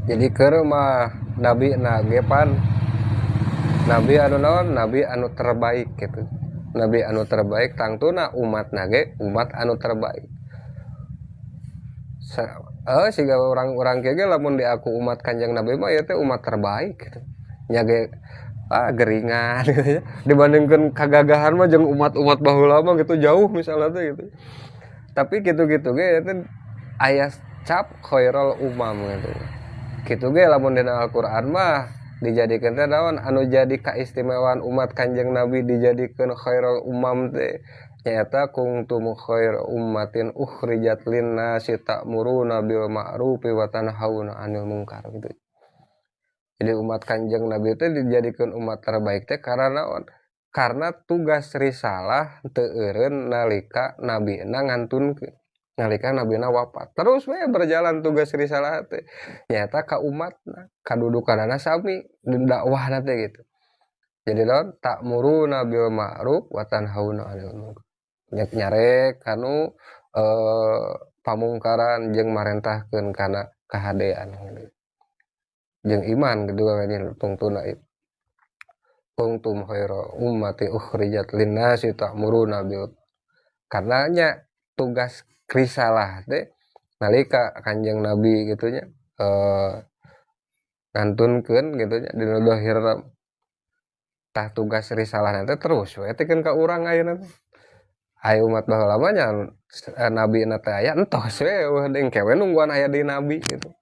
Jadi ke rumah nabi nagepan nabi anu naon nabi anu terbaik gitu, nabi anu terbaik tangtuna umat nage umat anu terbaik. Sehingga orang-orang kayak lamun di aku umat kanjeng nabi mah ya teh umat terbaik gitu. Nyage geringan gitu ya. Dibandingkan kagagahan mah jeung umat-umat baheula mah gitu jauh misalnya tuh gitu. Tapi gitu-gitu ge itu aya cap khairul umam gitu. Gitu ge lamun dina Al-Qur'an mah dijadikeun teh naon anu jadi kaistimewaan umat Kanjeng Nabi dijadikeun khairul umam teh nyaeta kuntum khair ummatin ukhrijat linnasi ta'muruna bil ma'rufi wa tanhauna 'anil munkar gitu. Jadi umat Kanjeng Nabi teh dijadikeun umat terbaik teh karena naon? Karena tugas risalah teu eureun nalika nabina ngantunkeun nalika nabina wafat. Terus we berjalan tugas risalah teh nyata ka umatna, kadudukanana sami di dakwahna teh gitu. Jadi naon ta'muruna bil ma'ruf wa tanhauna 'anil munkar. Nyarek kanu pamungkaran jeung marentahkeun kana kahadean gitu. Jeung iman kedua nya tungtuna itu. Kuntum khaira ummati ukhrijat linnasi ta'muruna bil karena nya tugas risalah teh nalika Kanjeng Nabi gitu nya ngantunkeun gitu nya dina dohir tah tugas risalah nanti terus we teh ka urang ayeuna teh aya umat baheula mah nya nabi na teh aya entos we engke we nungguan aya di nabi gitu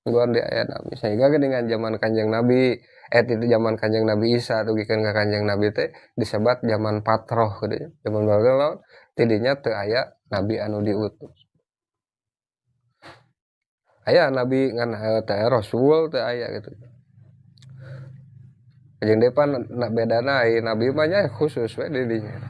nungguan di aya nabi sehingga dengan zaman Kanjeng Nabi itu zaman Kanjeng Nabi Isa dugikeun ka Kanjeng Nabi teh disebat zaman patroh gitu nya zaman baheula tidinya teu aya nabi anu diutus aya nabi ngan teh rasul teh aya gitu jeung depan bedana ai nabi mah nya khusus we di dinya